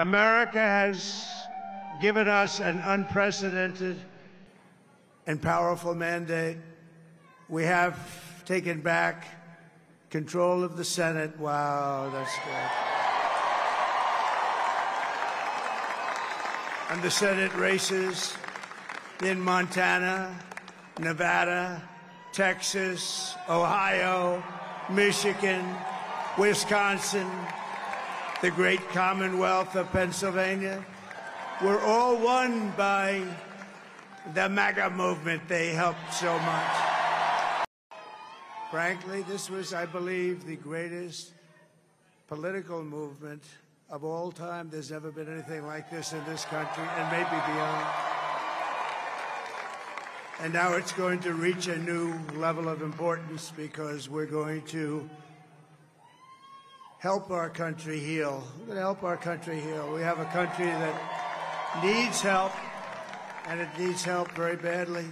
America has given us an unprecedented and powerful mandate. We have taken back control of the Senate. Wow, that's good. And the Senate races in Montana, Nevada, Texas, Ohio, Michigan, Wisconsin, the great Commonwealth of Pennsylvania, were all won by the MAGA movement. They helped so much. Frankly, this was, I believe, the greatest political movement of all time. There's never been anything like this in this country, and maybe beyond. And now it's going to reach a new level of importance because we're going to help our country heal. We're going to help our country heal. We have a country that needs help, and it needs help very badly.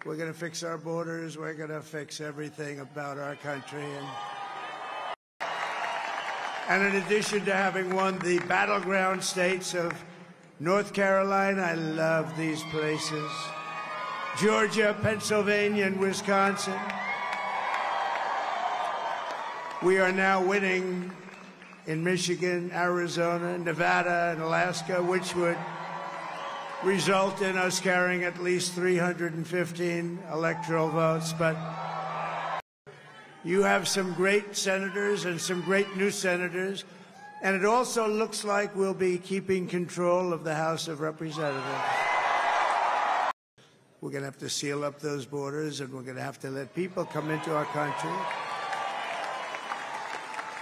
We're going to fix our borders. We're going to fix everything about our country. And in addition to having won the battleground states of North Carolina, I love these places, Georgia, Pennsylvania, and Wisconsin, we are now winning in Michigan, Arizona, Nevada, and Alaska, which would result in us carrying at least 315 electoral votes. But you have some great senators and some great new senators, and it also looks like we'll be keeping control of the House of Representatives. We're going to have to seal up those borders, and we're going to have to let people come into our country.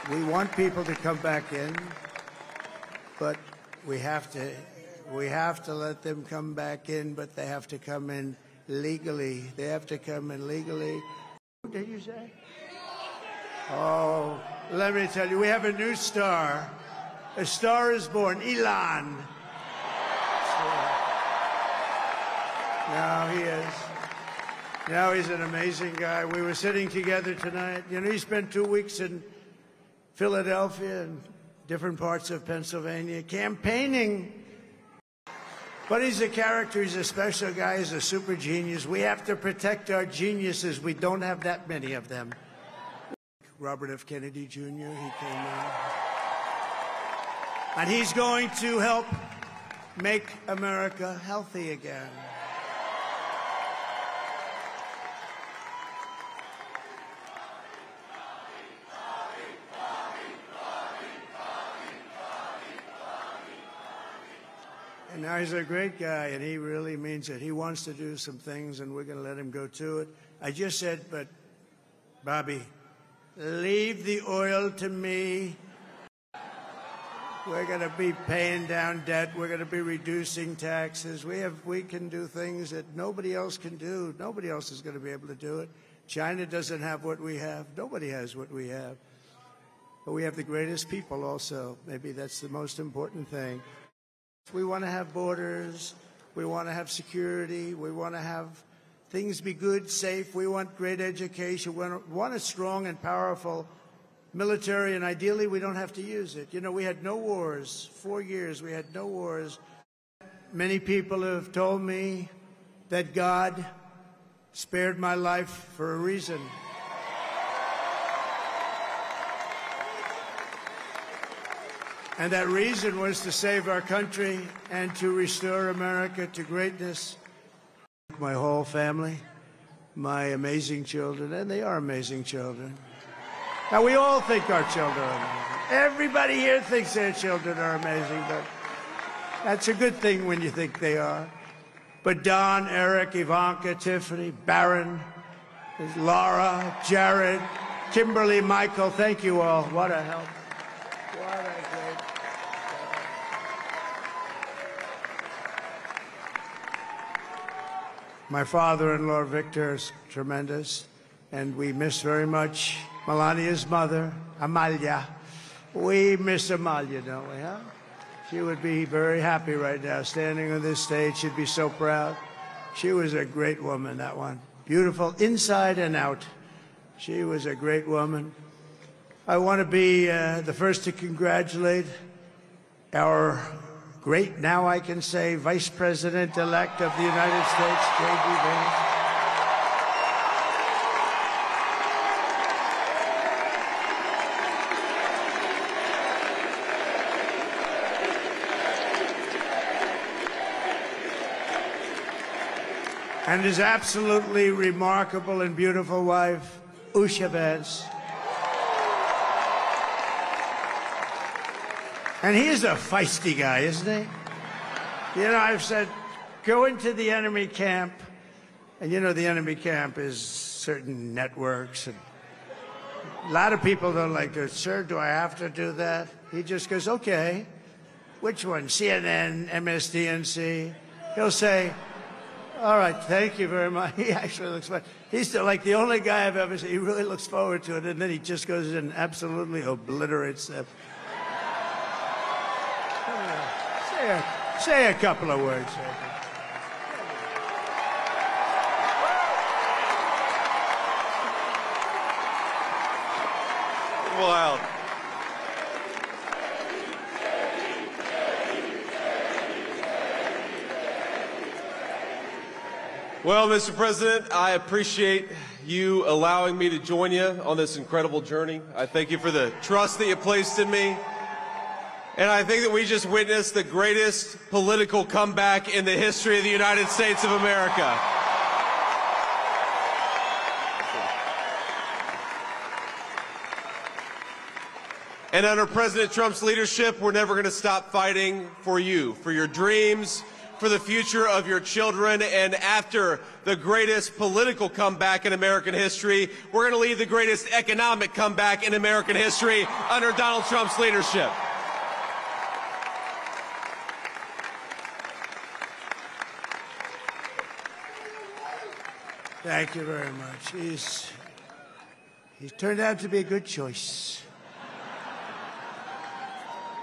We want people to come back in, but we have to let them come back in, but they have to come in legally. They have to come in legally. What did you say? Oh, let me tell you, we have a new star. A star is born, Elon. Now he is. Now he's an amazing guy. We were sitting together tonight. You know, he spent 2 weeks in Philadelphia and different parts of Pennsylvania campaigning. But he's a character. He's a special guy. He's a super genius. We have to protect our geniuses. We don't have that many of them. Robert F. Kennedy Jr., he came in. And he's going to help make America healthy again. And now he's a great guy, and he really means it. He wants to do some things, and we're going to let him go to it. I just said, but, Bobby, leave the oil to me. We're going to be paying down debt. We're going to be reducing taxes. We can do things that nobody else can do. Nobody else is going to be able to do it. China doesn't have what we have. Nobody has what we have. But we have the greatest people also. Maybe that's the most important thing. We want to have borders. We want to have security. We want to have things be good, safe. We want great education. We want a strong and powerful military, and ideally we don't have to use it. You know, we had no wars. 4 years, we had no wars. Many people have told me that God spared my life for a reason. And that reason was to save our country and to restore America to greatness. My whole family, my amazing children, and they are amazing children. Now, we all think our children are amazing. Everybody here thinks their children are amazing, but that's a good thing when you think they are. But Don, Eric, Ivanka, Tiffany, Barron, Laura, Jared, Kimberly, Michael, thank you all. What a help. What a great... My father-in-law, Victor, is tremendous. And we miss very much Melania's mother, Amalia. We miss Amalia, don't we, huh? She would be very happy right now, standing on this stage. She'd be so proud. She was a great woman, that one. Beautiful inside and out. She was a great woman. I want to be the first to congratulate our great, now I can say, Vice President-elect of the United States, J.D. Vance. And his absolutely remarkable and beautiful wife, Usha Vance. And he is a feisty guy, isn't he? You know, I've said, go into the enemy camp, and you know the enemy camp is certain networks, and a lot of people don't like to, sir, do I have to do that? He just goes, okay, which one, CNN, MSDNC? He'll say, all right, thank you very much. He actually looks fun. He's like the only guy I've ever seen. He really looks forward to it, and then he just goes in and absolutely obliterates them. Say a couple of words. Wow. Well, Mr. President, I appreciate you allowing me to join you on this incredible journey. I thank you for the trust that you placed in me. And I think that we just witnessed the greatest political comeback in the history of the United States of America. And under President Trump's leadership, we're never going to stop fighting for you, for your dreams, for the future of your children. And after the greatest political comeback in American history, we're going to lead the greatest economic comeback in American history under Donald Trump's leadership. Thank you very much. He's turned out to be a good choice.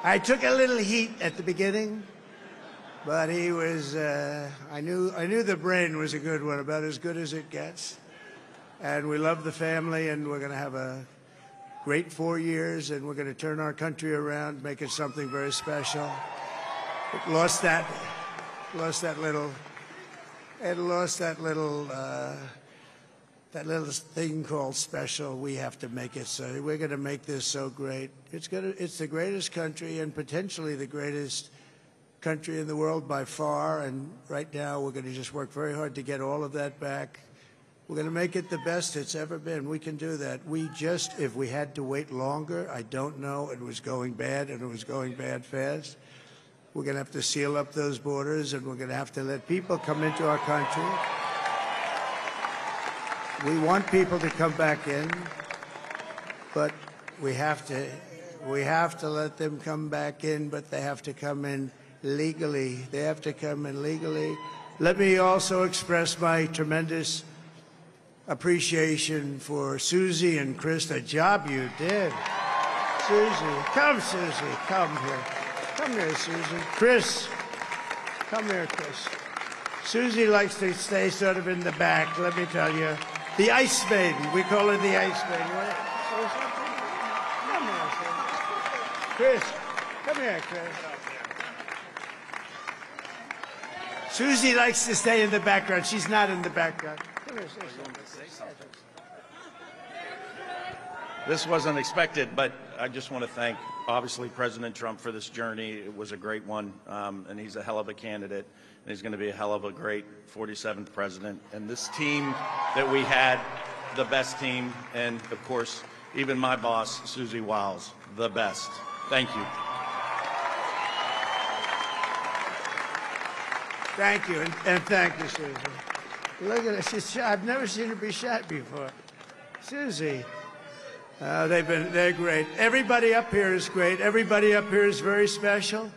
I took a little heat at the beginning, but he was, I knew the brain was a good one, about as good as it gets. And we love the family, and we're going to have a great 4 years, and we're going to turn our country around, make it something very special. It lost that little thing called special. We have to make it so. We're going to make this so great. It's the greatest country and potentially the greatest country in the world by far. And right now we're going to just work very hard to get all of that back. We're going to make it the best it's ever been. We can do that. If we had to wait longer, I don't know. It was going bad, and it was going bad fast. We're going to have to seal up those borders, and we're going to have to let people come into our country. We want people to come back in, but we have to let them come back in, but they have to come in legally. They have to come in legally. Let me also express my tremendous appreciation for Susie and Chris, the job you did. Susie, come here. Come here, Susie. Chris, come here, Chris. Susie likes to stay sort of in the back, let me tell you. The Ice Maiden. We call her the Ice Maiden. You want to say something? Come here, Chris. Come here, Chris. Susie likes to stay in the background. She's not in the background. Come here, say something. This wasn't expected, but I just want to thank, obviously, President Trump for this journey. It was a great one, and he's a hell of a candidate, and he's going to be a hell of a great 47th president. And this team that we had, the best team, and, of course, even my boss, Susie Wiles, the best. Thank you. Thank you, and thank you, Susie. Look at her. I've never seen her be shot before. Susie. They're great. Everybody up here is great. Everybody up here is very special.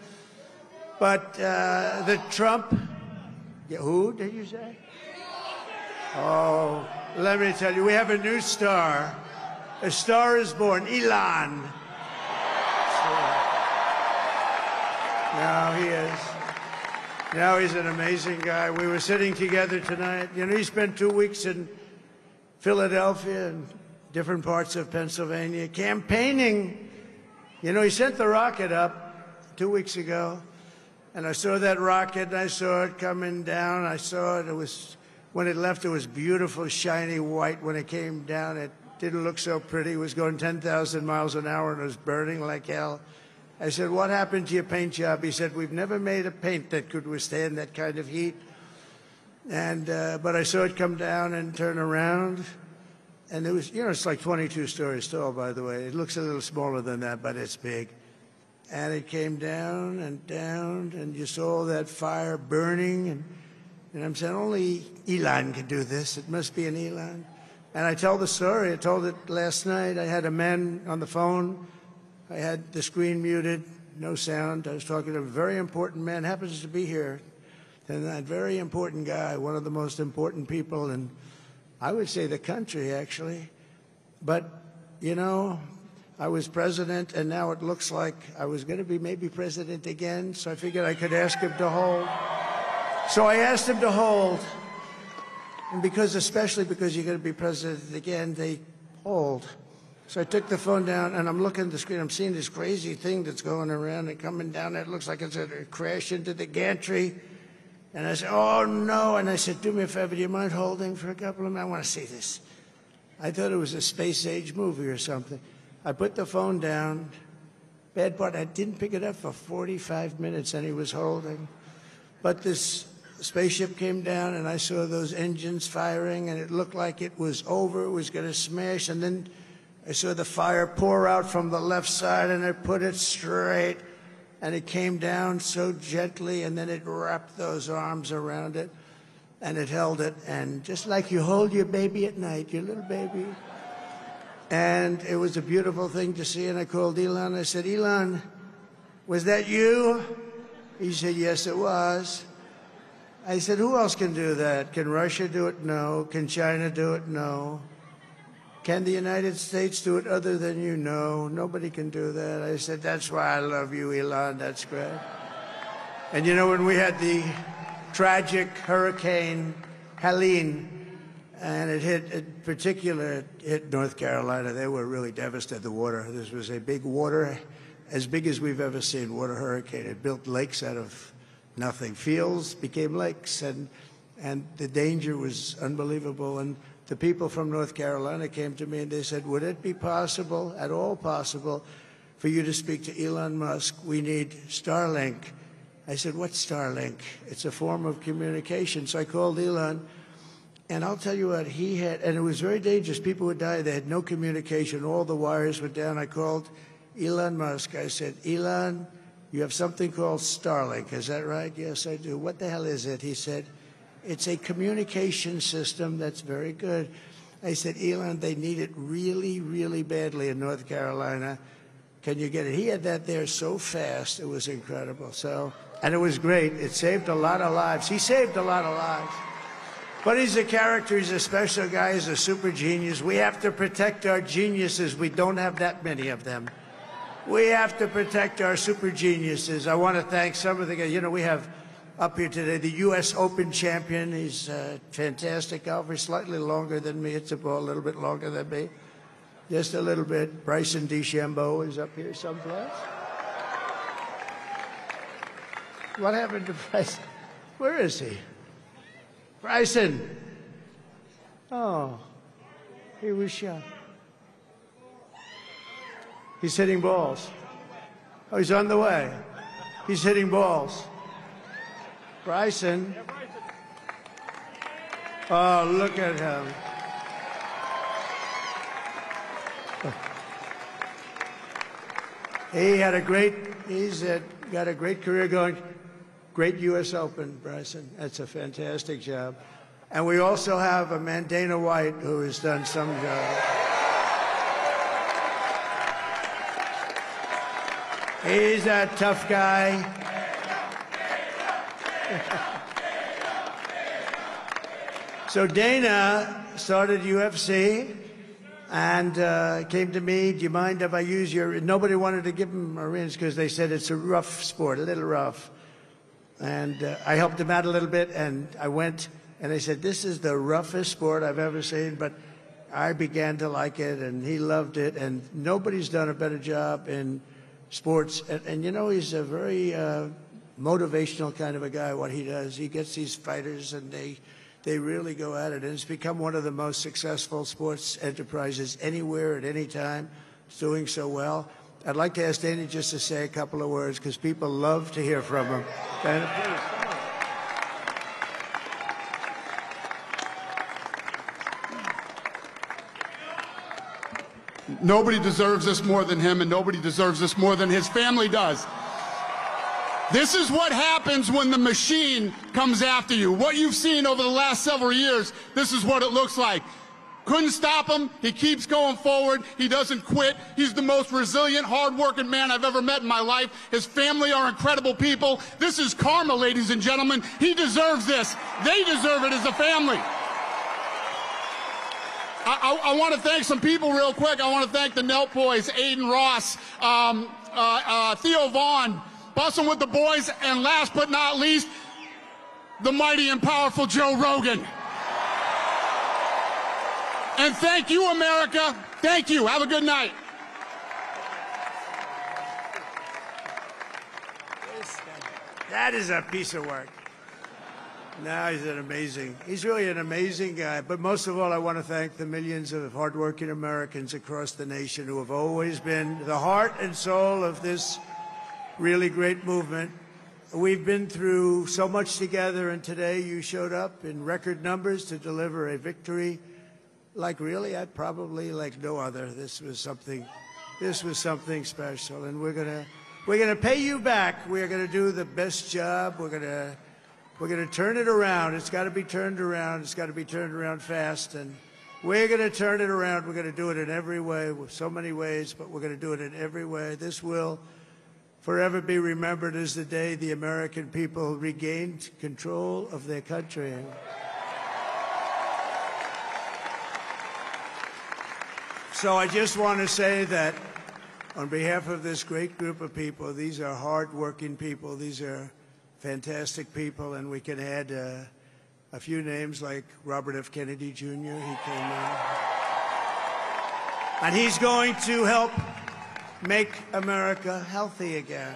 But the Trump, who did you say? Oh, let me tell you, we have a new star. A star is born, Elon. Now he is. Now he's an amazing guy. We were sitting together tonight. You know, he spent 2 weeks in Philadelphia and different parts of Pennsylvania campaigning. You know, he sent the rocket up 2 weeks ago, and I saw that rocket, and I saw it coming down. I saw it. It was, when it left, it was beautiful, shiny white. When it came down, it didn't look so pretty. It was going 10,000 miles an hour, and it was burning like hell. I said, what happened to your paint job? He said, we've never made a paint that could withstand that kind of heat. And but I saw it come down and turn around. And it was, you know, it's like 22 stories tall, by the way. It looks a little smaller than that, but it's big. And it came down, and you saw that fire burning. And I'm saying, only Elon can do this. It must be an Elon. And I tell the story. I told it last night. I had a man on the phone. I had the screen muted, no sound. I was talking to a very important man, happens to be here. And that very important guy, one of the most important people in, I would say, the country, actually. But, you know, I was president, and now it looks like I was going to be maybe president again, so I figured I could ask him to hold. So I asked him to hold. And especially because you're going to be president again, they hold. So I took the phone down, and I'm looking at the screen. I'm seeing this crazy thing that's going around and coming down. It looks like it's going to crash into the gantry. And I said, oh, no. And I said, do me a favor. Do you mind holding for a couple of minutes? I want to see this. I thought it was a space-age movie or something. I put the phone down. Bad part, I didn't pick it up for 45 minutes, and he was holding. But this spaceship came down, and I saw those engines firing, and it looked like it was over. It was going to smash. And then I saw the fire pour out from the left side, and I put it straight, and it came down so gently, and then it wrapped those arms around it, and it held it, and just like you hold your baby at night, your little baby. And it was a beautiful thing to see, and I called Elon. I said, Elon, was that you? He said, yes, it was. I said, who else can do that? Can Russia do it? No. Can China do it? No. Can the United States do it other than you? No, nobody can do that. I said, that's why I love you, Elon. That's great. And you know, when we had the tragic Hurricane Helene, and it hit North Carolina, they were really devastated, the water. This was a big water, as big as we've ever seen, water hurricane. It built lakes out of nothing. Fields became lakes, and the danger was unbelievable. And the people from North Carolina came to me and they said, would it be possible, at all possible, for you to speak to Elon Musk? We need Starlink. I said, what's Starlink? It's a form of communication. So I called Elon, and I'll tell you what, he had, and it was very dangerous. People would die. They had no communication. All the wires were down. I called Elon Musk. I said, Elon, you have something called Starlink. Is that right? Yes, I do. What the hell is it? He said, it's a communication system that's very good. I said, Elon, they need it really, really badly in North Carolina. Can you get it? He had that there so fast. It was incredible. So, and it was great. It saved a lot of lives. He saved a lot of lives. But he's a character. He's a special guy. He's a super genius. We have to protect our geniuses. We don't have that many of them. We have to protect our super geniuses. I want to thank some of the guys. You know, we have up here today the U.S. Open champion. He's a fantastic golfer, slightly longer than me. It's a ball, a little bit longer than me. Just a little bit. Bryson DeChambeau is up here someplace. What happened to Bryson? Where is he? Bryson. Oh, he was shot. He's hitting balls. Oh, he's on the way. He's hitting balls. Bryson. Oh, look at him. He's got a great career going. Great U.S. Open, Bryson. That's a fantastic job. And we also have a man, Dana White, who has done some job. He's a tough guy. So Dana started UFC and came to me, do you mind if I use your... Nobody wanted to give him a rinse because they said it's a rough sport, a little rough. And I helped him out a little bit, and I went, and they said, this is the roughest sport I've ever seen, but I began to like it, and he loved it, and nobody's done a better job in sports. And you know, he's a very motivational kind of a guy, what he does. He gets these fighters, and they really go at it, and it's become one of the most successful sports enterprises anywhere at any time. It's doing so well. I'd like to ask Dana just to say a couple of words, because people love to hear from him. Dana, please. Nobody deserves this more than him, and nobody deserves this more than his family does. This is what happens when the machine comes after you. What you've seen over the last several years, this is what it looks like. Couldn't stop him. He keeps going forward. He doesn't quit. He's the most resilient, hard-working man I've ever met in my life. His family are incredible people. This is karma, ladies and gentlemen. He deserves this. They deserve it as a family. I want to thank some people real quick. I want to thank the Nelp boys, Aiden Ross, Theo Vaughn, Bussin' with the boys, and last but not least, the mighty and powerful Joe Rogan. And thank you, America. Thank you. Have a good night. That is a piece of work. No, he's really an amazing guy. But most of all, I want to thank the millions of hardworking Americans across the nation who have always been the heart and soul of this really great movement. We've been through so much together, and today you showed up in record numbers to deliver a victory like really, I'd probably like no other. This was something special, and we're gonna pay you back. We're gonna do the best job. We're gonna turn it around. It's got to be turned around. It's got to be turned around fast, and we're gonna turn it around. We're gonna do it in every way, with so many ways, but we're gonna do it in every way. This will forever be remembered as the day the American people regained control of their country. So I just want to say that on behalf of this great group of people, these are hard-working people. These are fantastic people, and we can add a few names like Robert F. Kennedy Jr. He came in. And he's going to help make America healthy again.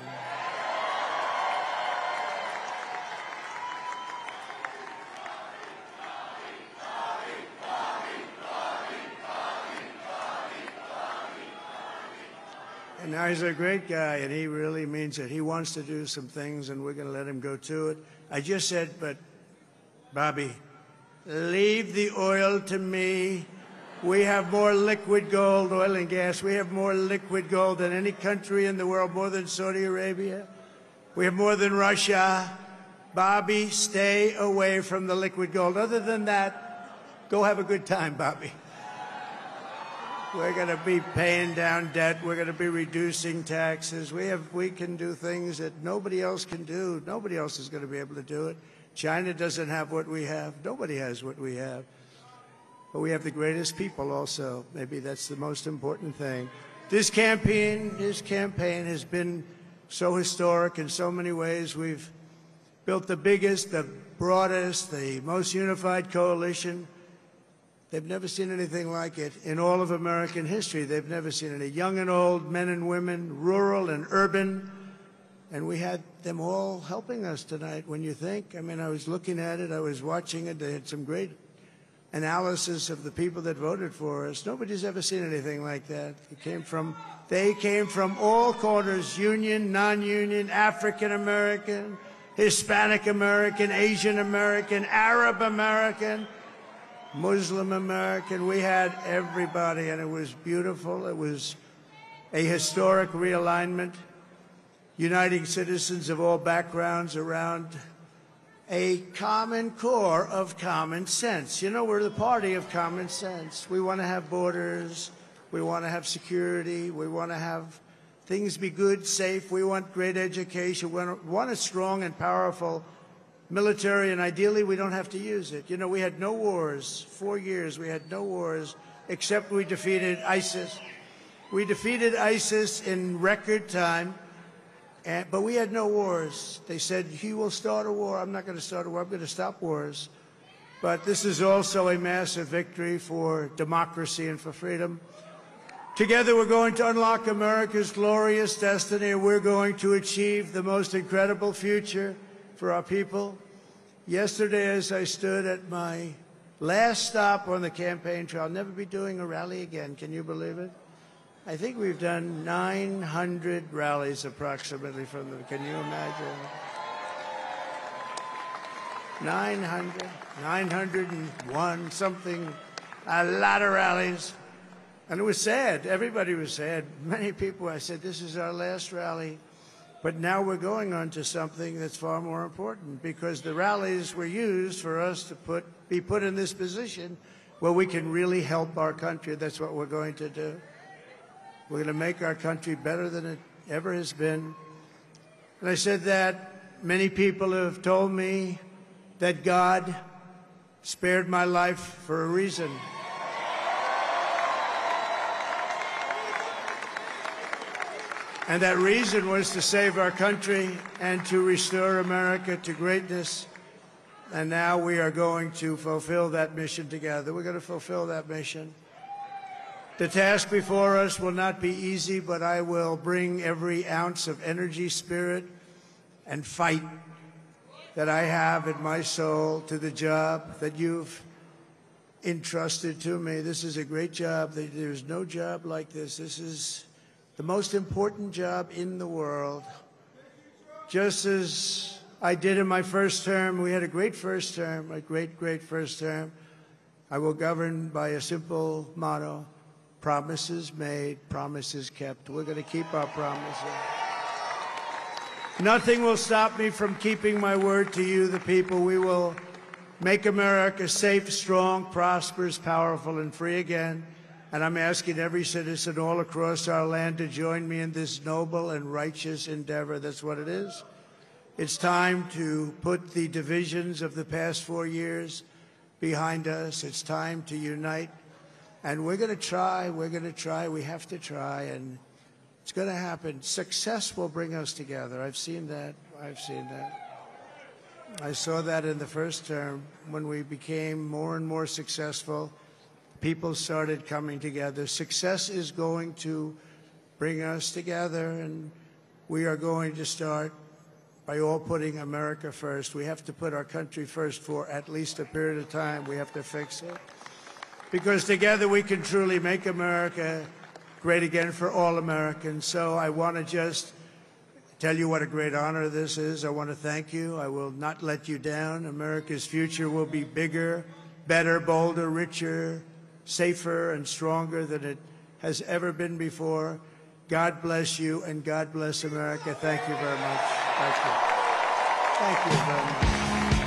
And now he's a great guy, and he really means it. He wants to do some things, and we're going to let him go to it. I just said, but, Bobby, leave the oil to me. We have more liquid gold, oil and gas. We have more liquid gold than any country in the world, more than Saudi Arabia. We have more than Russia. Bobby, stay away from the liquid gold. Other than that, go have a good time, Bobby. We're going to be paying down debt. We're going to be reducing taxes. We can do things that nobody else can do. Nobody else is going to be able to do it. China doesn't have what we have. Nobody has what we have. But we have the greatest people also. Maybe that's the most important thing. This campaign has been so historic in so many ways. We've built the biggest, the broadest, the most unified coalition. They've never seen anything like it in all of American history. They've never seen it. Young and old, men and women, rural and urban. And we had them all helping us tonight. When you think, I mean, I was looking at it, I was watching it. They had some great analysis of the people that voted for us. Nobody's ever seen anything like that. They came from all corners, union, non-union, African American, Hispanic American, Asian American, Arab American, Muslim American. We had everybody, and it was beautiful. It was a historic realignment, uniting citizens of all backgrounds around a common core of common sense. You know, we're the party of common sense. We want to have borders. We want to have security. We want to have things be good, safe. We want great education. We want a strong and powerful military, and ideally we don't have to use it. You know, we had no wars, 4 years, we had no wars, except we defeated ISIS. We defeated ISIS in record time, but we had no wars. They said, he will start a war. I'm not going to start a war. I'm going to stop wars. But this is also a massive victory for democracy and for freedom. Together, we're going to unlock America's glorious destiny, and we're going to achieve the most incredible future for our people. Yesterday, as I stood at my last stop on the campaign trail, I'll never be doing a rally again. Can you believe it? I think we've done 900 rallies approximately from them. Can you imagine? 901, something, a lot of rallies. And it was sad. Everybody was sad. Many people, I said, this is our last rally. But now we're going on to something that's far more important, because the rallies were used for us to be put in this position where we can really help our country. That's what we're going to do. We're going to make our country better than it ever has been. And I said that many people have told me that God spared my life for a reason. And that reason was to save our country and to restore America to greatness. And now we are going to fulfill that mission together. We're going to fulfill that mission. The task before us will not be easy, but I will bring every ounce of energy, spirit, and fight that I have in my soul to the job that you've entrusted to me. This is a great job. There's no job like this. This is the most important job in the world. Just as I did in my first term, we had a great first term, a great, great first term. I will govern by a simple motto: promises made, promises kept. We're going to keep our promises. Nothing will stop me from keeping my word to you, the people. We will make America safe, strong, prosperous, powerful, and free again. And I'm asking every citizen all across our land to join me in this noble and righteous endeavor. That's what it is. It's time to put the divisions of the past 4 years behind us. It's time to unite. And we're going to try. We're going to try. We have to try. And it's going to happen. Success will bring us together. I've seen that. I've seen that. I saw that in the first term when we became more and more successful. People started coming together. Success is going to bring us together, and we are going to start by all putting America first. We have to put our country first for at least a period of time. We have to fix it. Because together we can truly make America great again for all Americans. So I want to just tell you what a great honor this is. I want to thank you. I will not let you down. America's future will be bigger, better, bolder, richer, safer, and stronger than it has ever been before. God bless you, and God bless America. Thank you very much. Thank you. Thank you very much.